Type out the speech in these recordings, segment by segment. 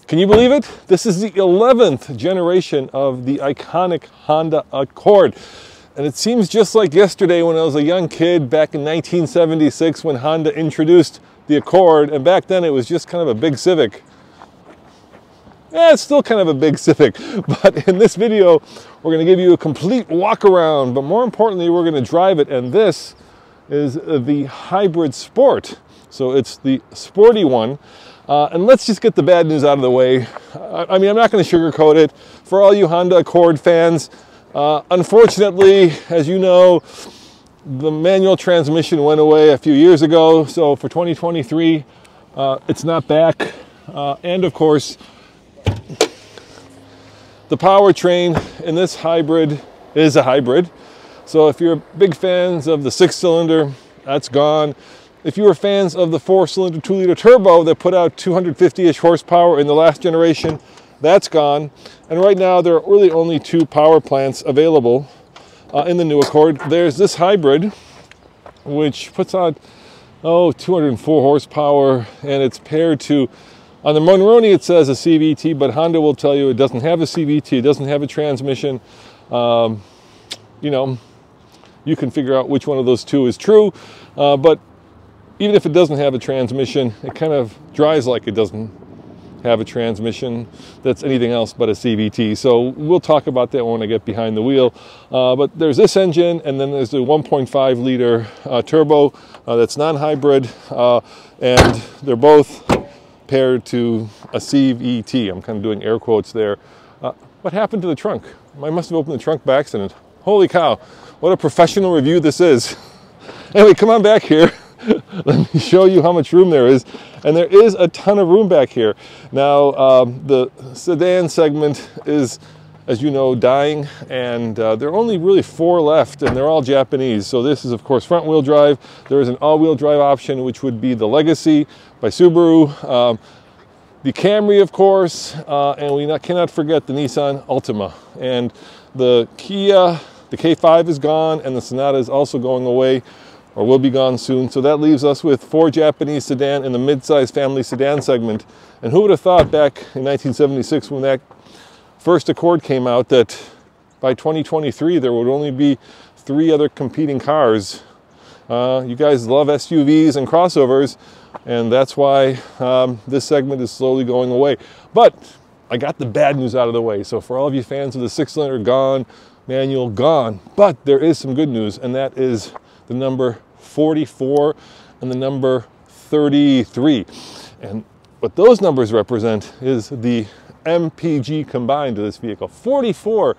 Can you believe it? This is the 11th generation of the iconic Honda Accord. And it seems just like yesterday when I was a young kid back in 1976 when Honda introduced the Accord. And back then it was just kind of a big Civic. Yeah, it's still kind of a big Civic. But in this video, we're going to give you a complete walk around. But more importantly, we're going to drive it. And this is the Hybrid Sport. So it's the sporty one. And let's just get the bad news out of the way. I mean, I'm not going to sugarcoat it. For all you Honda Accord fans, unfortunately, as you know, the manual transmission went away a few years ago. So for 2023, it's not back. And of course, the powertrain in this hybrid is a hybrid. So if you're big fans of the 6-cylinder, that's gone. If you were fans of the 4-cylinder 2-liter turbo that put out 250-ish horsepower in the last generation, that's gone. And right now there are really only 2 power plants available in the new Accord. There's this hybrid, which puts out 204 horsepower, and it's paired to, on the Monroney it says a CVT, but Honda will tell you it doesn't have a CVT, it doesn't have a transmission. You know, you can figure out which one of those 2 is true, but even if it doesn't have a transmission, it kind of drives like it doesn't have a transmission that's anything else but a CVT. So we'll talk about that when I get behind the wheel. But there's this engine, and then there's the 1.5 liter turbo that's non-hybrid, and they're both paired to a CVT. I'm kind of doing air quotes there. What happened to the trunk? I must have opened the trunk by accident. Holy cow, what a professional review this is. Anyway, come on back here. Let me show you how much room there is. And there is a ton of room back here. Now, the sedan segment is, as you know, dying, and there are only really 4 left, and they're all Japanese. So this is, of course, front-wheel drive. There is an all-wheel drive option, which would be the Legacy by Subaru, the Camry, of course, and we cannot forget the Nissan Altima. And the Kia, the K5 is gone, and the Sonata is also going away, or will be gone soon. So that leaves us with 4 Japanese sedan in the mid-size family sedan segment. And who would have thought back in 1976 when that first Accord came out that by 2023 there would only be 3 other competing cars. You guys love SUVs and crossovers, and that's why this segment is slowly going away. But I got the bad news out of the way. So for all of you fans of the 6-cylinder, gone, manual, gone. But there is some good news, and that is the number 44 and the number 33. And what those numbers represent is the MPG combined to this vehicle. 44,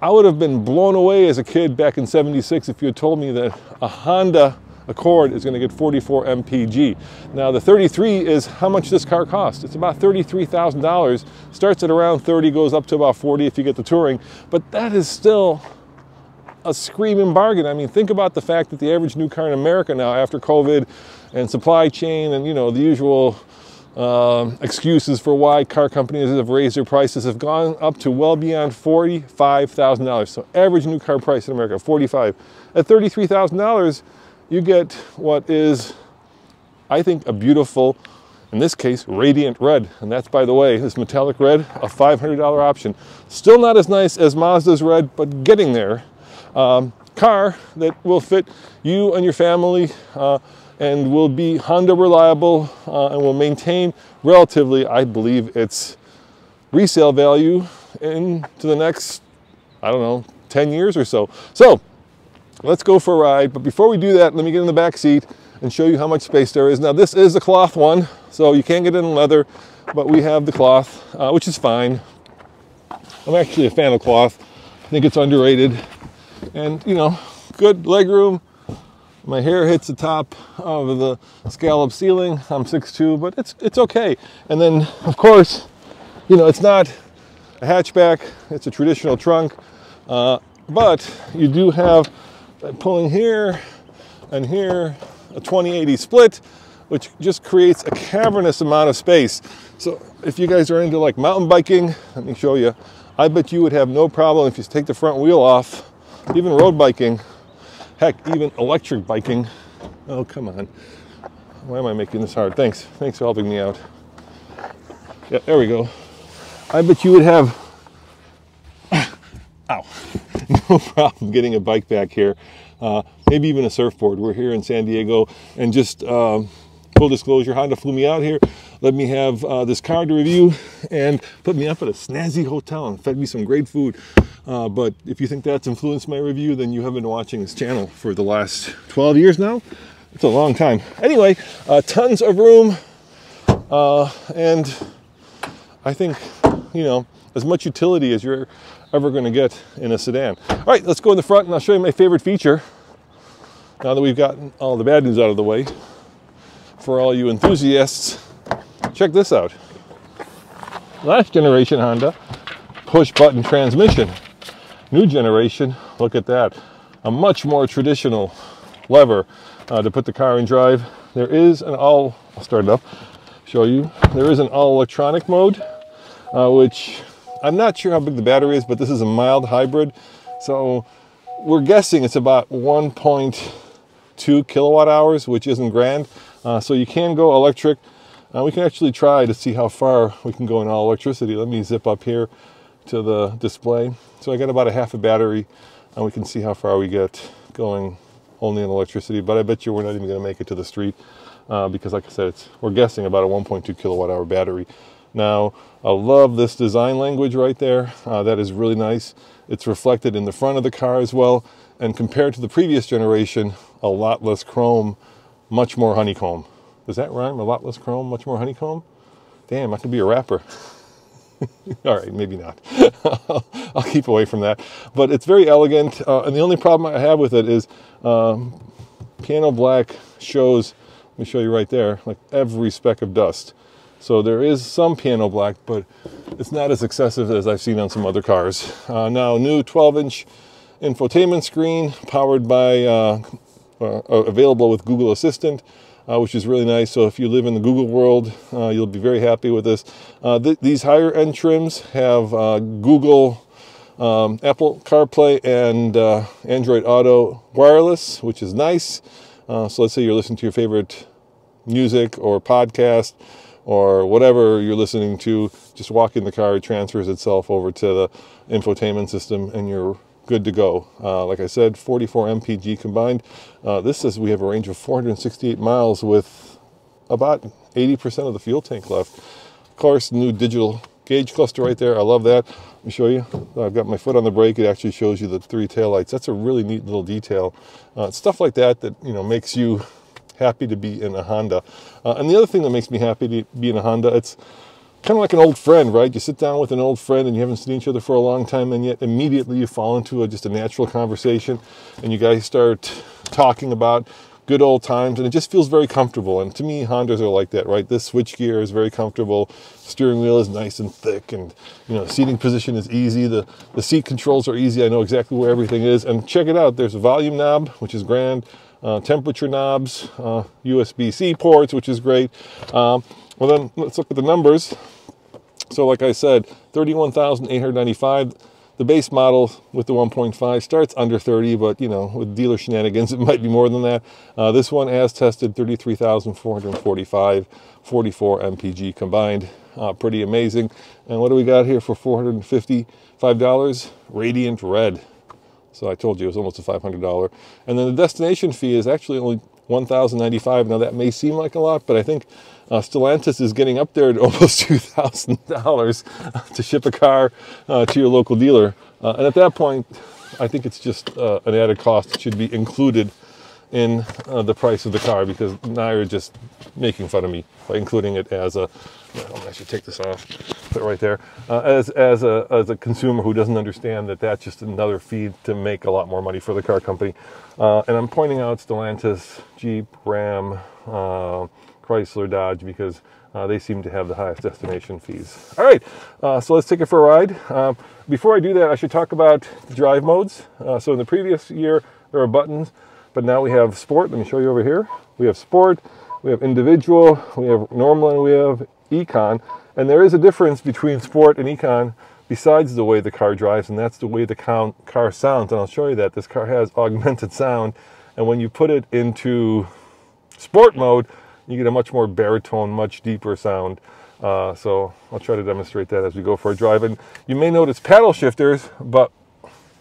I would have been blown away as a kid back in 76 if you had told me that a Honda Accord is going to get 44 MPG. Now the 33 is how much this car costs. It's about $33,000. Starts at around 30, goes up to about 40 if you get the touring. But that is still a screaming bargain. I mean, think about the fact that the average new car in America now, after COVID and supply chain and, you know, the usual excuses for why car companies have raised their prices, have gone up to well beyond $45,000. So average new car price in America, $45,000. At $33,000, you get what is, I think, a beautiful, in this case, radiant red. And that's, by the way, this metallic red, a $500 option. Still not as nice as Mazda's red, but getting there. Car that will fit you and your family and will be Honda reliable and will maintain relatively, I believe, its resale value into the next, I don't know, 10 years or so. So let's go for a ride. But before we do that, let me get in the back seat and show you how much space there is. Now this is a cloth one, so you can't get it in leather, but we have the cloth, which is fine. I'm actually a fan of cloth. I think it's underrated. And, you know, good leg room. My hair hits the top of the scallop ceiling. I'm 6'2", but it's okay. And then, of course, you know, it's not a hatchback. It's a traditional trunk. But you do have, pulling here and here, a 20/80 split, which just creates a cavernous amount of space. So if you guys are into like mountain biking, let me show you. I bet you would have no problem if you take the front wheel off. Even road biking, heck, even electric biking. Oh, come on. Why am I making this hard? Thanks for helping me out. Yeah, there we go. I bet you would have, ow, no problem getting a bike back here. Maybe even a surfboard. We're here in San Diego, and just full disclosure, Honda flew me out here, let me have this car to review, and put me up at a snazzy hotel and fed me some great food. But if you think that's influenced my review, then you have been watching this channel for the last 12 years now. It's a long time. Anyway, tons of room, and I think, you know, as much utility as you're ever going to get in a sedan. All right, let's go in the front and I'll show you my favorite feature. Now that we've gotten all the bad news out of the way, for all you enthusiasts, check this out. Last generation Honda, push button transmission. New generation, look at that. A much more traditional lever to put the car in drive. There is an I'll start it up, show you. There is an all electronic mode, which I'm not sure how big the battery is, but this is a mild hybrid. So we're guessing it's about 1.2 kilowatt hours, which isn't grand. So you can go electric. We can actually try to see how far we can go in all electricity. Let me zip up here to the display. So I got about a half a battery, and we can see how far we get going only in electricity. But I bet you we're not even going to make it to the street because, like I said, we're guessing about a 1.2 kilowatt hour battery. Now, I love this design language right there. That is really nice. It's reflected in the front of the car as well. And compared to the previous generation, a lot less chrome, much more honeycomb. Does that rhyme? A lot less chrome, much more honeycomb? Damn, I could be a rapper. All right, maybe not. I'll keep away from that. But it's very elegant. And the only problem I have with it is piano black shows, let me show you right there, like every speck of dust. So there is some piano black, but it's not as excessive as I've seen on some other cars. Now, new 12-inch infotainment screen powered by, available with Google Assistant, which is really nice. So if you live in the Google world, you'll be very happy with this. These higher end trims have Google, Apple CarPlay, and Android Auto wireless, which is nice. So let's say you're listening to your favorite music or podcast, or whatever you're listening to, just walk in the car, it transfers itself over to the infotainment system, and you're good to go. Like I said, 44 mpg combined. This says we have a range of 468 miles with about 80% of the fuel tank left. Of course, new digital gauge cluster right there. I love that. Let me show you. I've got my foot on the brake. It actually shows you the 3 taillights. That's a really neat little detail. Stuff like that, you know, makes you happy to be in a Honda. And the other thing that makes me happy to be in a Honda, it's kind of like an old friend, right? You sit down with an old friend and you haven't seen each other for a long time, and yet immediately you fall into just a natural conversation, and you guys start talking about good old times, and it just feels very comfortable. And to me, Hondas are like that, right? This switchgear is very comfortable. Steering wheel is nice and thick, and you know, seating position is easy. The seat controls are easy. I know exactly where everything is. And check it out. There's a volume knob, which is grand. Temperature knobs, USB-C ports, which is great. Well, then let's look at the numbers. So like I said, 31,895. The base model with the 1.5 starts under 30, but you know, with dealer shenanigans, it might be more than that. This one, as tested, 33,445, 44 mpg combined. Pretty amazing. And what do we got here for $455? Radiant Red. So I told you it was almost a $500. And then the destination fee is actually only $1,095. Now that may seem like a lot, but I think Stellantis is getting up there to almost $2,000 to ship a car to your local dealer. And at that point, I think it's just an added cost that should be included in the price of the car, because now you're just making fun of me by including it as a, I should take this off, put it right there, as a consumer who doesn't understand that that's just another fee to make a lot more money for the car company. And I'm pointing out Stellantis, Jeep, Ram, Chrysler, Dodge, because they seem to have the highest destination fees. All right, so let's take it for a ride. Before I do that, I should talk about the drive modes. So in the previous year, there were buttons, but now we have Sport. Let me show you over here. We have Sport, we have Individual, we have Normal, and we have Econ. And there is a difference between Sport and Econ besides the way the car drives, and that's the way the car sounds. And I'll show you that. This car has augmented sound, and when you put it into Sport mode, you get a much more baritone, much deeper sound. So I'll try to demonstrate that as we go for a drive. And you may notice paddle shifters, but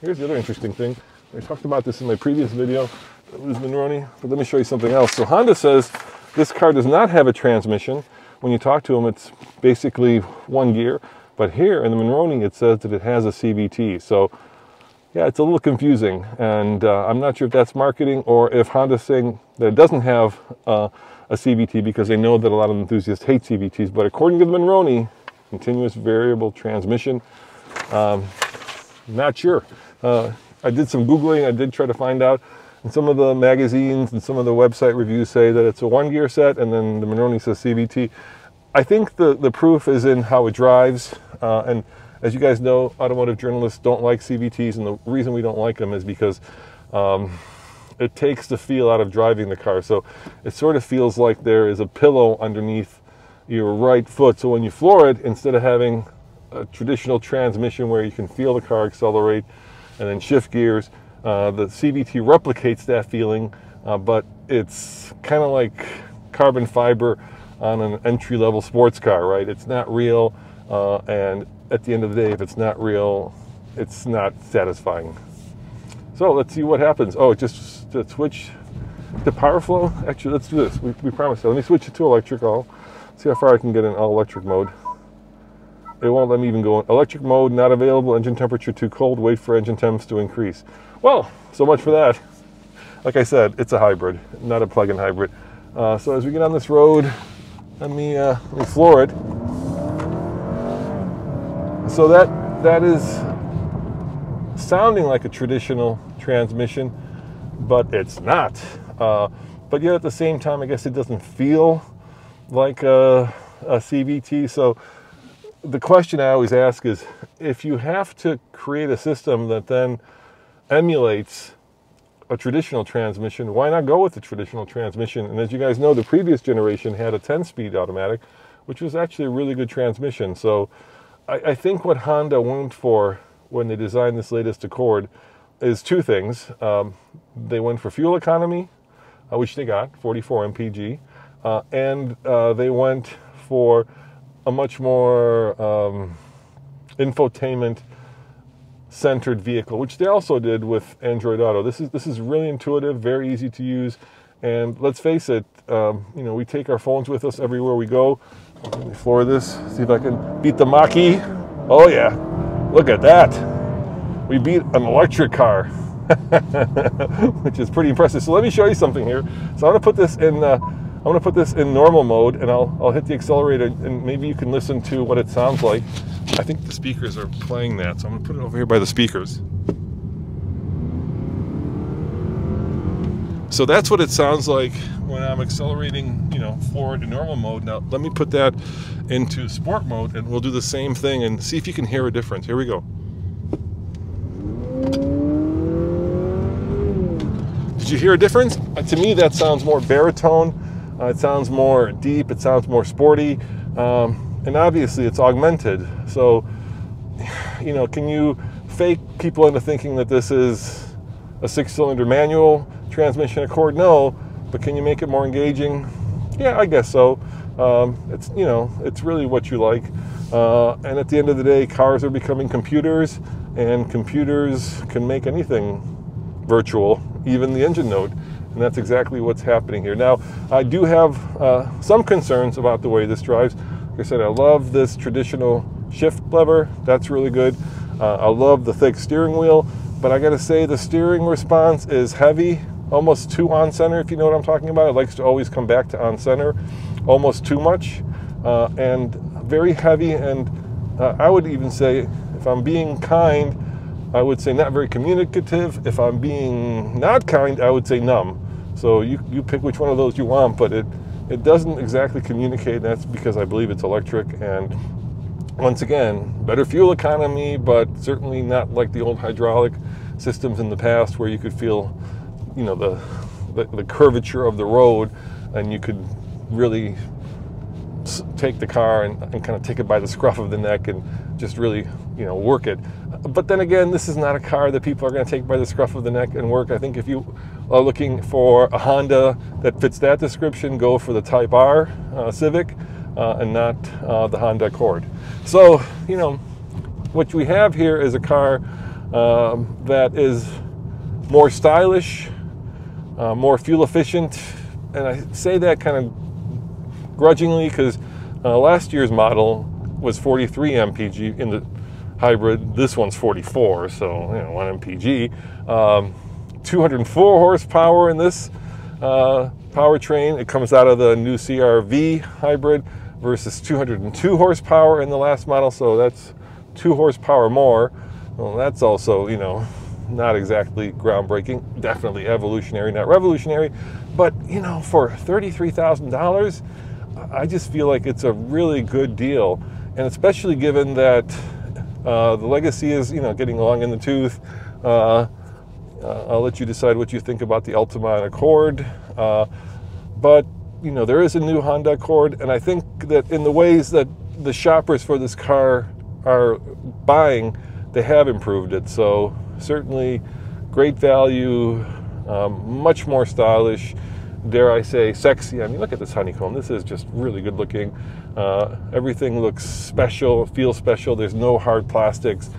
here's the other interesting thing. I talked about this in my previous video, Liz Monroney, but let me show you something else. So Honda says this car does not have a transmission. When you talk to them, it's basically one gear. But here in the Monroney, it says that it has a CVT. So yeah, it's a little confusing. And I'm not sure if that's marketing or if Honda's saying that it doesn't have a CVT because they know that a lot of enthusiasts hate CVTs. But according to the Monroney, continuous variable transmission, not sure. I did some Googling. I did try to find out. And some of the magazines and some of the website reviews say that it's a one-gear set, and then the Monroney says CVT. I think the proof is in how it drives. And as you guys know, automotive journalists don't like CVTs, and the reason we don't like them is because it takes the feel out of driving the car. So it sort of feels like there is a pillow underneath your right foot. So when you floor it, instead of having a traditional transmission where you can feel the car accelerate and then shift gears, the CVT replicates that feeling, but it's kind of like carbon fiber on an entry-level sports car, right? It's not real, and at the end of the day, if it's not real, it's not satisfying. So let's see what happens. Oh, just to switch to power flow. Actually, let's do this. We promised that. Let me switch it to electric. I'll see how far I can get in all electric mode. It won't let me even go in electric mode, not available, engine temperature too cold, wait for engine temps to increase. Well, so much for that. Like I said, it's a hybrid, not a plug-in hybrid. So as we get on this road, let me floor it. So that is sounding like a traditional transmission, but it's not. But yet at the same time, I guess it doesn't feel like a CVT. So the question I always ask is, if you have to create a system that then emulates a traditional transmission, why not go with the traditional transmission? And as you guys know, the previous generation had a 10-speed automatic, which was actually a really good transmission. So I think what Honda went for when they designed this latest Accord is two things. They went for fuel economy, which they got, 44 mpg, and they went for a much more infotainment-centered vehicle, which they also did with Android Auto. This is really intuitive, very easy to use, and let's face it, we take our phones with us everywhere we go. Let me floor this, see if I can beat the Mach-E. Oh yeah, look at that. We beat an electric car, which is pretty impressive. So let me show you something here. So I'm gonna put this in normal mode, and I'll hit the accelerator, and maybe you can listen to what it sounds like. I think the speakers are playing that, so I'm gonna put it over here by the speakers. So that's what it sounds like when I'm accelerating, forward to normal mode. Now let me put that into sport mode, and we'll do the same thing and see if you can hear a difference. Here we go. Did you hear a difference? To me, that sounds more baritone. It sounds more deep. It sounds more sporty, and obviously it's augmented. So, can you fake people into thinking that this is a 6-cylinder manual transmission Accord? No, but can you make it more engaging? Yeah, I guess so. It's really what you like. And at the end of the day, cars are becoming computers, and computers can make anything virtual, even the engine node. And that's exactly what's happening here. Now, I do have some concerns about the way this drives. Like I said, I love this traditional shift lever. That's really good. I love the thick steering wheel, but I gotta say the steering response is heavy, almost too on center, if you know what I'm talking about. It likes to always come back to on center, almost too much, and very heavy. And I would even say, if I'm being kind, I would say not very communicative. If I'm being not kind, I would say numb. So you pick which one of those you want, but it doesn't exactly communicate. And that's because I believe it's electric. And once again, better fuel economy, but certainly not like the old hydraulic systems in the past where you could feel, the curvature of the road, and you could really take the car and kind of take it by the scruff of the neck and just really, work it. But then again, this is not a car that people are going to take by the scruff of the neck and work. I think if you are looking for a Honda that fits that description, go for the Type R Civic. and not the Honda Accord. So, you know, what we have here is a car that is more stylish, more fuel efficient, and I say that kind of grudgingly because last year's model was 43 mpg in the hybrid. This one's 44, so you know, 1 mpg. 204 horsepower in this powertrain. It comes out of the new CR-V hybrid versus 202 horsepower in the last model, so that's 2 horsepower more. Well, that's also, you know, not exactly groundbreaking, definitely evolutionary, not revolutionary, but you know, for $33,000, I just feel like it's a really good deal, and especially given that the Legacy is, you know, getting long in the tooth. I'll let you decide what you think about the Altima and Accord, but you know, there is a new Honda Accord, and I think that in the ways that the shoppers for this car are buying, they have improved it. So certainly great value, much more stylish, dare I say sexy. I mean, look at this honeycomb. This is just really good looking. Everything looks special, feels special. There's no hard plastics.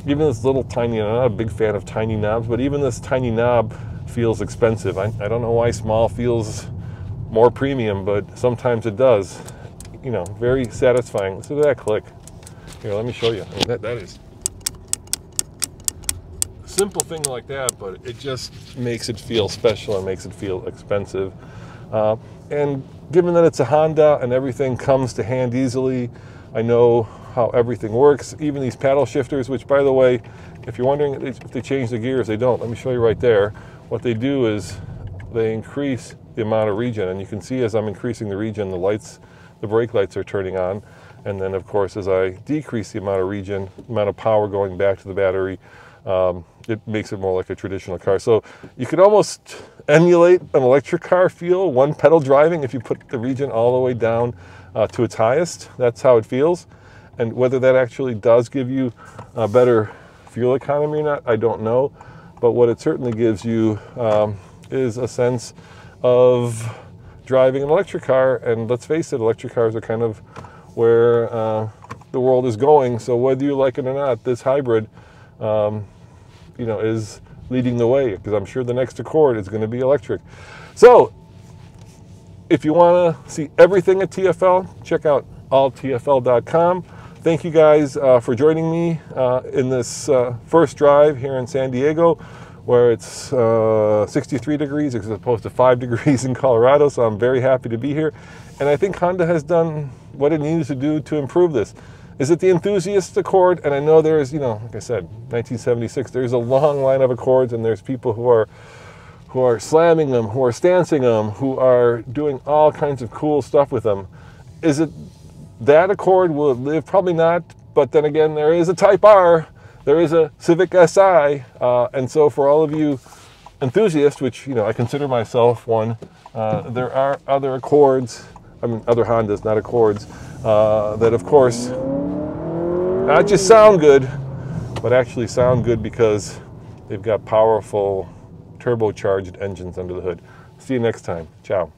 Even this little tiny, I'm not a big fan of tiny knobs, but even this tiny knob feels expensive. I don't know why small feels more premium, but sometimes it does. You know, very satisfying. Listen to that click. Here, let me show you. I mean, that is a simple thing like that, but it just makes it feel special and makes it feel expensive. And given that it's a Honda and everything comes to hand easily, I know how everything works. Even these paddle shifters, which by the way, if you're wondering if they change the gears, they don't. Let me show you right there. What they do is they increase the amount of regen, and you can see as I'm increasing the regen, the lights, the brake lights are turning on. And then of course, as I decrease the amount of regen, amount of power going back to the battery, it makes it more like a traditional car. So you could almost emulate an electric car feel, one pedal driving, if you put the regen all the way down to its highest. That's how it feels. And whether that actually does give you a better fuel economy or not, I don't know. But what it certainly gives you is a sense of driving an electric car. And let's face it, electric cars are kind of where the world is going. So whether you like it or not, this hybrid, you know, is leading the way, because I'm sure the next Accord is going to be electric. So if you want to see everything at TFL, check out alltfl.com. Thank you guys for joining me in this first drive here in San Diego, where it's 63 degrees as opposed to 5 degrees in Colorado. So I'm very happy to be here. And I think Honda has done what it needs to do to improve this. Is it the enthusiast Accord? And I know there's, you know, like I said, 1976, there's a long line of Accords, and there's people who are slamming them, who are stancing them, who are doing all kinds of cool stuff with them. Is it that Accord? Will it live? Probably not. But then again, there is a Type R, there is a Civic Si, and so for all of you enthusiasts, which, you know, I consider myself one, there are other Accords, I mean other Hondas, not Accords, that of course not just sound good, but actually sound good because they've got powerful turbocharged engines under the hood. See you next time. Ciao.